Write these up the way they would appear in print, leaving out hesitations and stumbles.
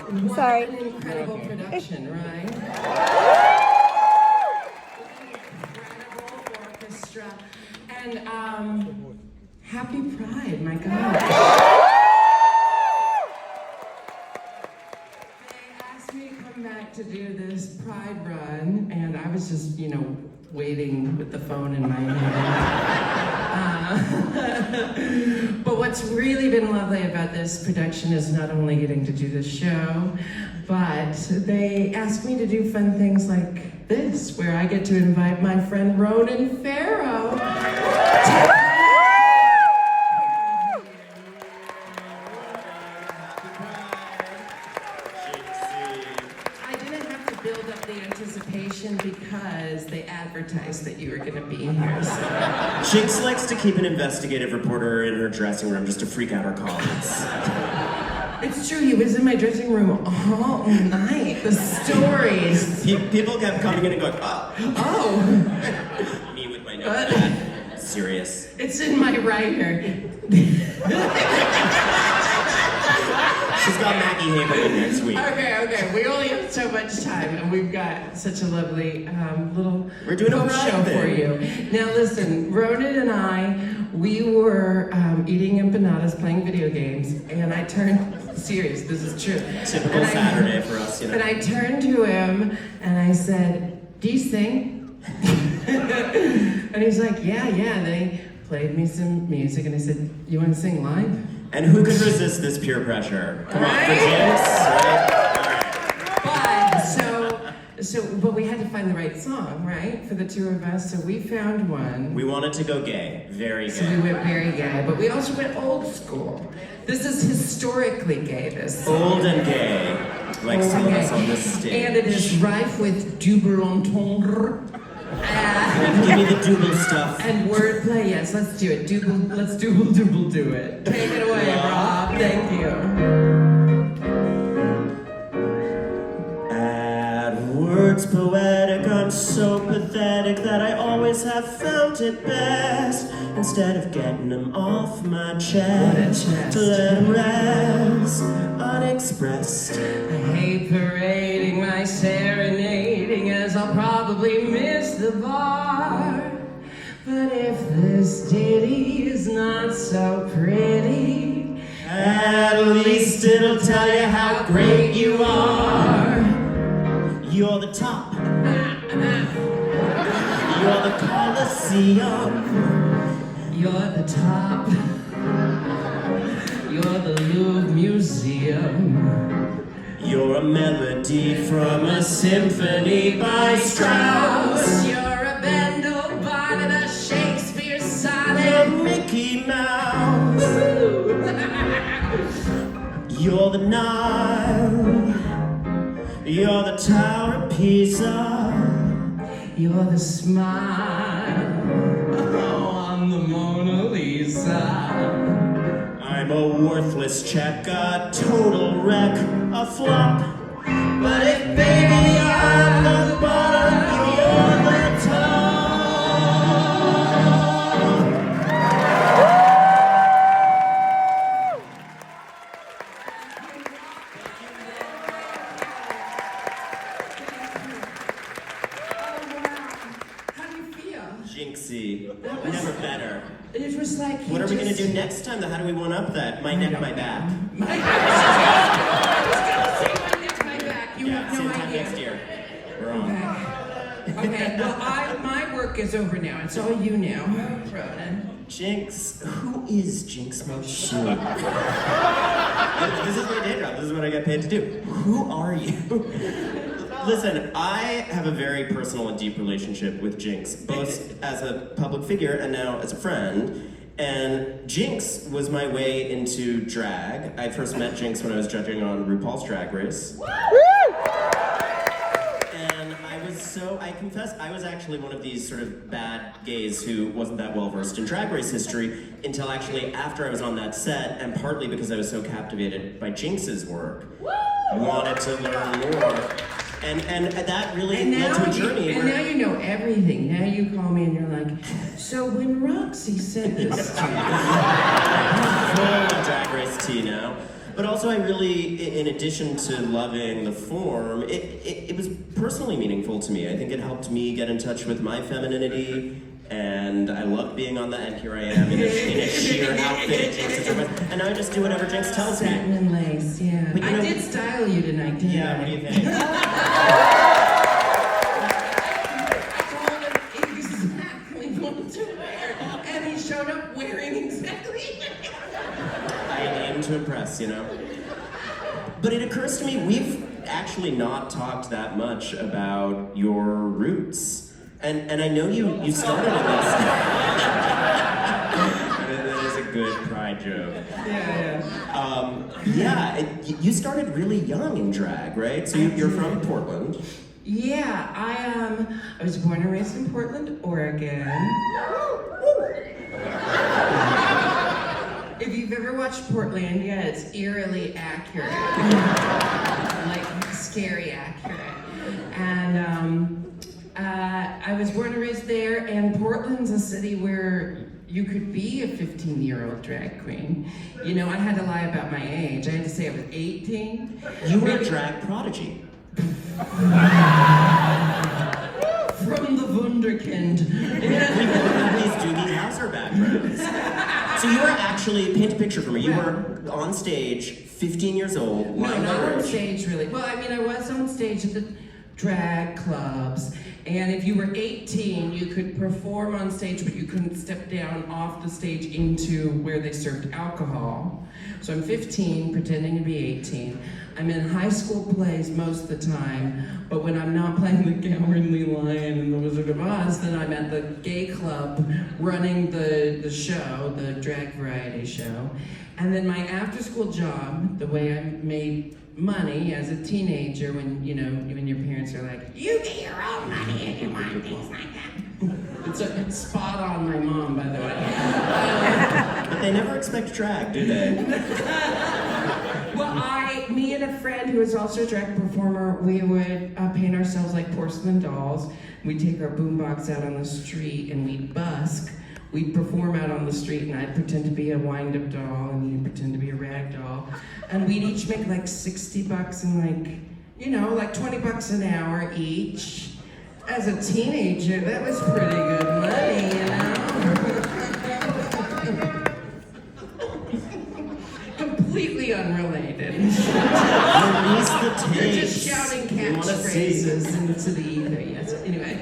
Sorry. What an incredible production, right? Incredible orchestra. And happy Pride, my God. They asked me to come back to do this Pride run, and I was just, waiting with the phone in my hand. But what's really been lovely about this production is not only getting to do the show, but they asked me to do fun things like this, where I get to invite my friend Ronan Farrow. I didn't have to build up the anticipation because they advertised that you were going to be here. So. Jinx likes to keep an investigative reporter in her dressing room just to freak out her colleagues. It's true, he was in my dressing room all night. The stories. People kept coming in and going, oh. Me with my notepad. Serious. It's in my writer. She's got Maggie Haberman next week. Okay. We only have so much time, and we've got such a lovely little We're doing a show for you. Now listen, Ronan and I, we were eating empanadas, playing video games, and I turned, serious, this is true. Typical Saturday for us, And I turned to him, and I said, do you sing? And he's like, yeah. And then he played me some music, and I said, you want to sing live? And who could resist this peer pressure? Come on, for Jinx, right? But we had to find the right song, right? For the two of us, so we found one. We wanted to go gay, very gay. So we went very gay, but we also went old school. This is historically gay, this song. Old and gay, like some of us on this stage. And it is rife with double entendre. Give me the double stuff. And wordplay, yes, let's do it. Let's do it. Take it away, Rob. Thank you. Add words poetic, I'm so pathetic that I always have felt it best. Instead of getting them off my chest, to let them rest unexpressed. I hate parading my serenading, as I'll probably miss the bar. But if this ditty is not so pretty, at least it'll tell you how great you are. You're the top. You're the Colosseum. You're the top. You're the Louvre Museum. You're a melody from a symphony by Strauss. You're a Bendel by the Shakespeare sonnet. You're Mickey Mouse. You're the Nile. You're the Tower of Pisa. You're the smile on the Mona Lisa. I'm a worthless check, a total wreck, a flop. But if baby I'm the bottom, you're the top. How do you feel? Jinxie, never better. It was like What are we gonna do next time? How do we one up that? My neck, my back. I was gonna say my neck, my back. You have Same no time idea. next year. We're on. Okay. Well, my work is over now. It's all you now, Ronan. Jinx, who is Jinx Monsoon? This is my day job. This is what I get paid to do. Who are you? Listen, I have a very personal and deep relationship with Jinx, both as a public figure and now as a friend. And Jinx was my way into drag. I first met Jinx when I was judging on RuPaul's Drag Race. And I confess, I was actually one of these sort of bad gays who wasn't that well versed in Drag Race history until actually after I was on that set, and partly because I was so captivated by Jinx's work. Wanted to learn more. And that really led to a journey. And now you know everything. Now you call me and you're like, so when Roxy said this to you. Full of Drag Race tea now. But also I really, in addition to loving the form, it was personally meaningful to me. I think it helped me get in touch with my femininity, and I loved being on that, and here I am in a sheer outfit, Jinkx Interview, and I just do whatever Jinkx tells me. Satin and lace, yeah. But, I did style you tonight, didn't I? Yeah, what do you think? I told him exactly what to wear, and he showed up wearing exactly. I aim to impress, you know? But it occurs to me, we've actually not talked that much about your roots. And I know you started in this. That is a good pride joke. Yeah. You started really young in drag, right? So you're from Portland. Yeah, I was born and raised in Portland, Oregon. If you've ever watched Portlandia, it's eerily accurate. Like, scary accurate. And I was born and raised there, and Portland's a city where you could be a 15-year-old drag queen. You know, I had to lie about my age. I had to say I was 18. You were a drag prodigy. From the Wunderkind. We have these Doogie Howser backgrounds. So you were actually, paint a picture for me, you were on stage, 15 years old, No, lying not on on stage. stage, really. Well, I mean, I was on stage at the drag clubs, and if you were 18, you could perform on stage, but you couldn't step down off the stage into where they served alcohol. So I'm 15, pretending to be 18. I'm in high school plays most of the time, but when I'm not playing the Cowardly Lion and the Wizard of Oz, then I'm at the gay club running the show, the drag variety show. And then my after-school job, the way I made money as a teenager, when when your parents are like, you get your own money and you want things like that. It's spot on my mom, by the way. But they never expect drag, do they? Well, me and a friend who was also a drag performer, we would paint ourselves like porcelain dolls. We'd take our boombox out on the street and we'd busk. We'd perform out on the street, and I'd pretend to be a wind-up doll, and he'd pretend to be a rag doll. And we'd each make like $60 and like 20 bucks an hour each. As a teenager, that was pretty good money, Completely unrelated. Release the tapes. You're just shouting We wanna catchphrases into the ether, yes. Anyway.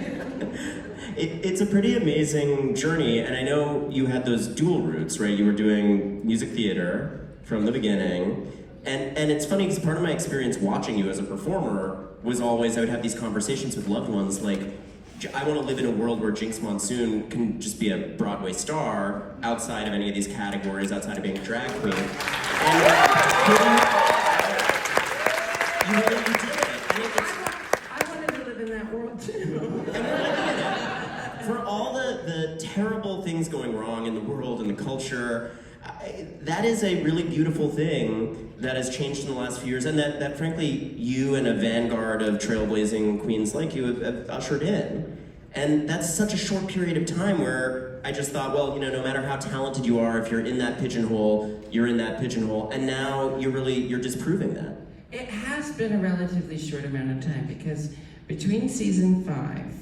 It's a pretty amazing journey, and I know you had those dual roots, right? You were doing music theater from the beginning, and it's funny because part of my experience watching you as a performer was always I would have these conversations with loved ones like, I want to live in a world where Jinx Monsoon can just be a Broadway star outside of any of these categories, outside of being a drag queen. And you did it. I wanted to live in that world too. For all the terrible things going wrong in the world and the culture, that is a really beautiful thing that has changed in the last few years, and that frankly, you and a vanguard of trailblazing queens like you have ushered in. And that's such a short period of time where I just thought, well, no matter how talented you are, if you're in that pigeonhole, you're in that pigeonhole, and now you're disproving that. It has been a relatively short amount of time, because between season 5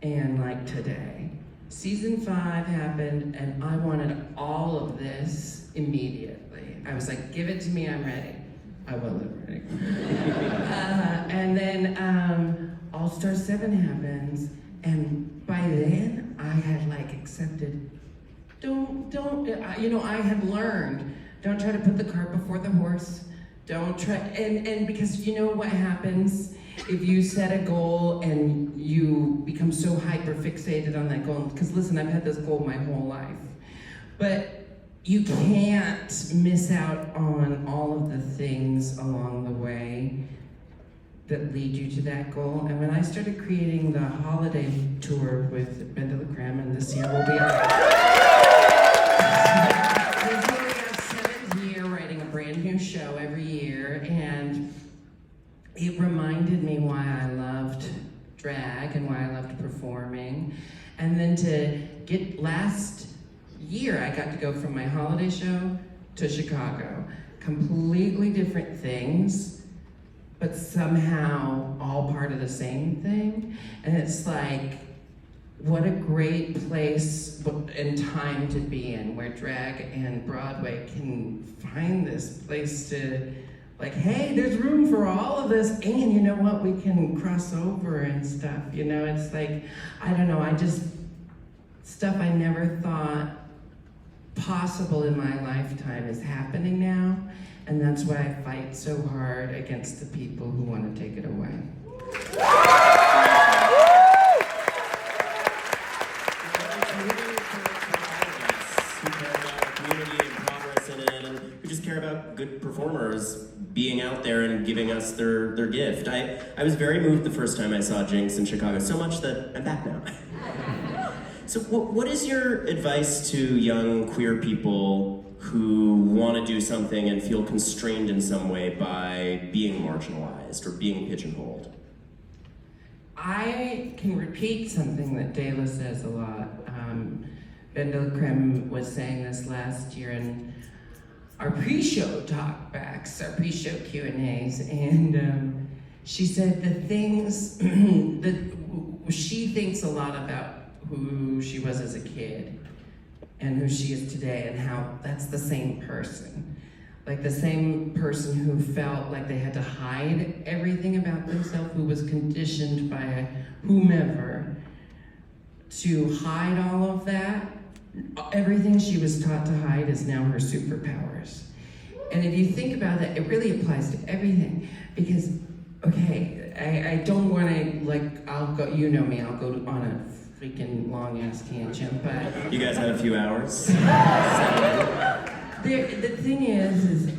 and like today, season 5 happened and I wanted all of this immediately. I was like, give it to me, I'm ready. I wasn't ready. And then All-Star 7 happens, and by then I had like accepted, I had learned, don't try to put the cart before the horse. Don't try, and because you know what happens if you set a goal and you become so hyper fixated on that goal, because listen, I've had this goal my whole life, but you can't miss out on all of the things along the way that lead you to that goal. And when I started creating the holiday tour with Bend the Creme, and this year we'll be on our 7th year writing a brand new show every year, and it reminded me why I loved drag and why I loved performing. And then to get last year, I got to go from my holiday show to Chicago, completely different things, but somehow all part of the same thing. And it's like, what a great place and time to be in, where drag and Broadway can find this place to, like, hey, there's room for all of this, and you know what, we can cross over and stuff, you know? It's like, I don't know, stuff I never thought possible in my lifetime is happening now, and that's why I fight so hard against the people who want to take it away. We just care about good performers being out there and giving us their gift. I was very moved the first time I saw Jinkx in Chicago, so much that I'm back now. So what is your advice to young queer people who want to do something and feel constrained in some way by being marginalized or being pigeonholed? I can repeat something that Dela says a lot. Bendel Krim was saying this last year in our pre-show talkbacks, our pre-show Q&As, and she said the things that she thinks a lot about who she was as a kid and who she is today, and how that's the same person. Like the same person who felt like they had to hide everything about themselves, who was conditioned by whomever to hide all of that. Everything she was taught to hide is now her superpowers. And if you think about that, it really applies to everything. Because, okay, I don't want to, like, I'll go, you know me, I'll go on a freaking long-ass tangent, but... You guys have a few hours? The thing is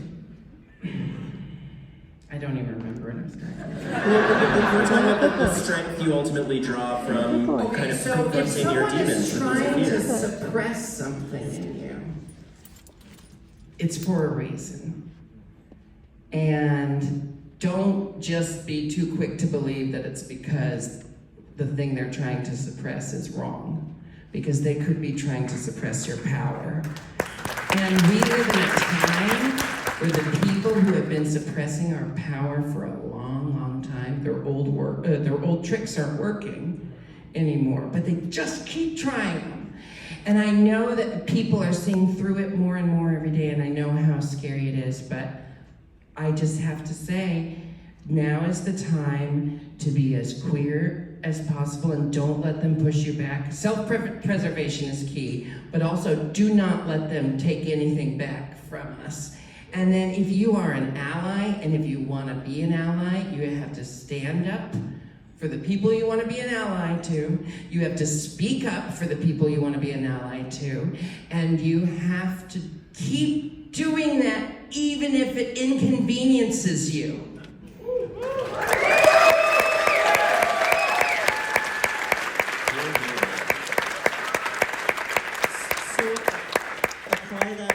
I don't even remember what I was talking about. We're talking about the strength you ultimately draw from kind of confronting your demons. If someone is trying to suppress something in you, it's for a reason. And don't just be too quick to believe that it's because the thing they're trying to suppress is wrong, because they could be trying to suppress your power. And we live in a time where the people who have been suppressing our power for a long, long time, their old tricks aren't working anymore, but they just keep trying them. And I know that people are seeing through it more and more every day, and I know how scary it is, but I just have to say, now is the time to be as queer as possible, and don't let them push you back. Self-preservation is key, but also do not let them take anything back from us. And then if you are an ally, and if you want to be an ally, you have to stand up for the people you want to be an ally to. You have to speak up for the people you want to be an ally to. And you have to keep doing that even if it inconveniences you.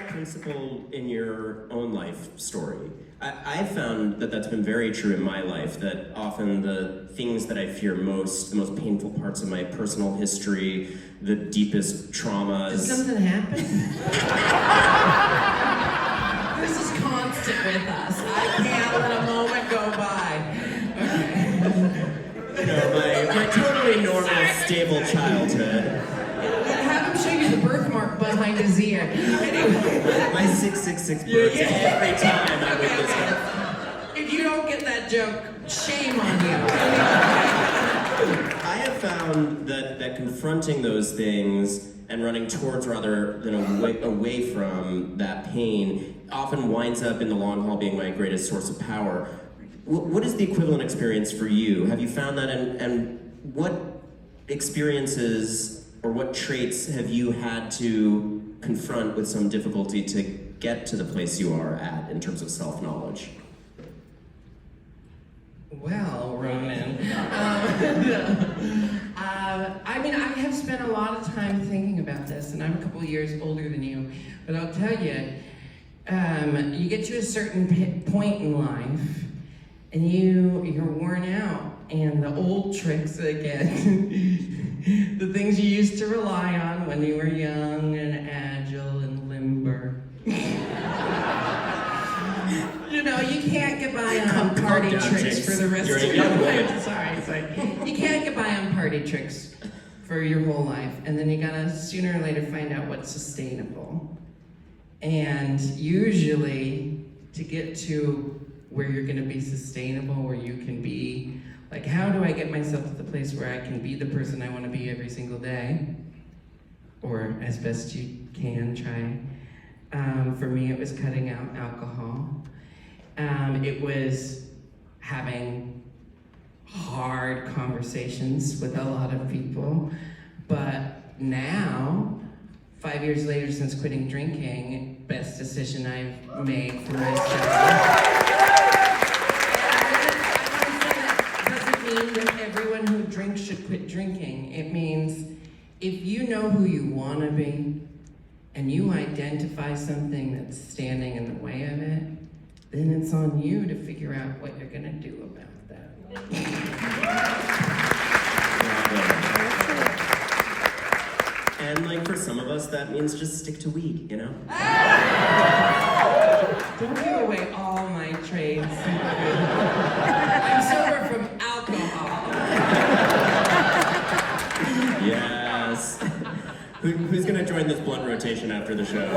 Principle in your own life story. I've found that that's been very true in my life, that often the things that I fear most, the most painful parts of my personal history, the deepest traumas... Did something happen? This is constant with us. I can't let a moment go by. Okay. You know, my totally normal, stable childhood. Have him show you the birthmark behind his ear. Anyway. My 666 birthday every time I wake this up. If you don't get that joke, shame on you. I have found that confronting those things and running towards rather than away from that pain often winds up in the long haul being my greatest source of power. What is the equivalent experience for you? Have you found that, and what experiences or what traits have you had to confront with some difficulty to get to the place you are at in terms of self-knowledge? Well, Ronan, I mean, I have spent a lot of time thinking about this, and I'm a couple years older than you, but I'll tell you, you get to a certain point in life, and you're worn out, and the old tricks again, the things you used to rely on when you were young and agile and limber. No, you can't get by on party down, tricks Jinx. for the rest You're of a your young life. woman. Sorry. You can't get by on party tricks for your whole life, and then you gotta sooner or later find out what's sustainable. And usually, to get to where you're gonna be sustainable, where you can be, like, how do I get myself to the place where I can be the person I wanna be every single day? Or as best you can try. For me, it was cutting out alcohol. It was having hard conversations with a lot of people. But now, 5 years later since quitting drinking, best decision I've made for myself. That doesn't mean that everyone who drinks should quit drinking. It means if you know who you want to be, and you identify something that's standing in the way of it, then it's on you to figure out what you're gonna do about that. And like for some of us, that means just stick to weed, you know? Don't give away all my trades. I'm sober from alcohol. Yes. Who's gonna join this blunt rotation after the show?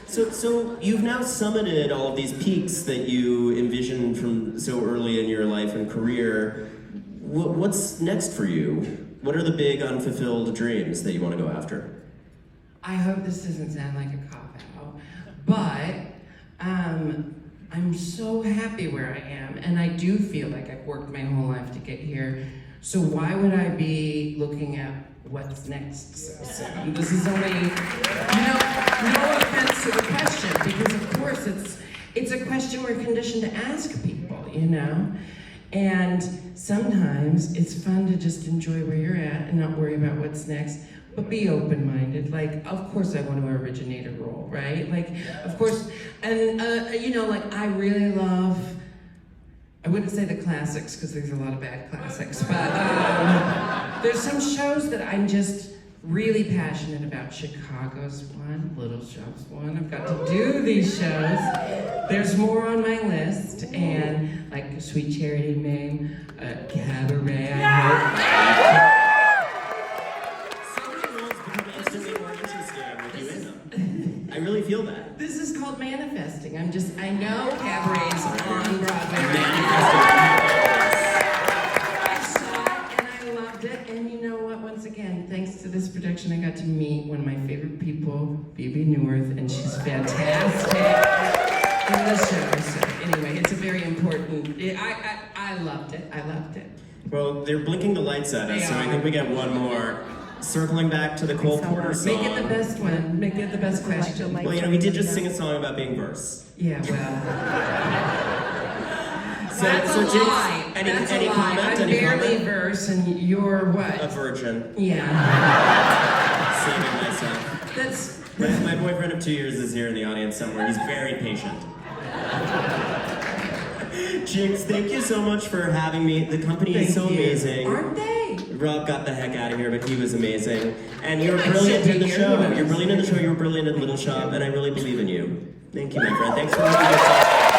So you've now summited all of these peaks that you envisioned from so early in your life and career. What's next for you? What are the big unfulfilled dreams that you want to go after? I hope this doesn't sound like a cop-out, but I'm so happy where I am, and I do feel like I've worked my whole life to get here. So why would I be looking at what's next so soon? This is only, no offense to the question, because of course it's a question we're conditioned to ask people, you know? And sometimes it's fun to just enjoy where you're at and not worry about what's next, but be open-minded. Like, of course I want to originate a role, right? Like, of course, and like I really love, I wouldn't say the classics because there's a lot of bad classics, but there's some shows that I'm just really passionate about. Chicago's one, Little Shop's one. I've got to do these shows. There's more on my list, and like Sweet Charity Mame, Cabaret, I hope. So many roles become instantly more interesting with you in them. I really feel that. This is called manifesting. I know Cabaret's on Broadway right now. I saw it and I loved it, and you know what? Once again, thanks to this production, I got to meet one of my favorite people, Phoebe Newirth, and she's fantastic in the show. So anyway, it's a very important. I loved it. I loved it. Well, they're blinking the lights at us, so I think we get one more. Circling back to the Cole Porter song. Make it the best one. Make it the best question. Well, he did just sing a song about being verse. Yeah, well. So Jinx, Jinx, any comment? I'm Any barely comment? verse, and you're what? A virgin. Yeah. Saving myself. My boyfriend of 2 years is here in the audience somewhere. He's very patient. Jinx, thank you so much for having me. The company is so amazing. Aren't they? Rob got the heck out of here, but he was amazing. And you're I brilliant should in the be here. show. You're brilliant in the show. You're brilliant in Little Shop, and I really believe in you. Thank you, my friend. Thanks for watching.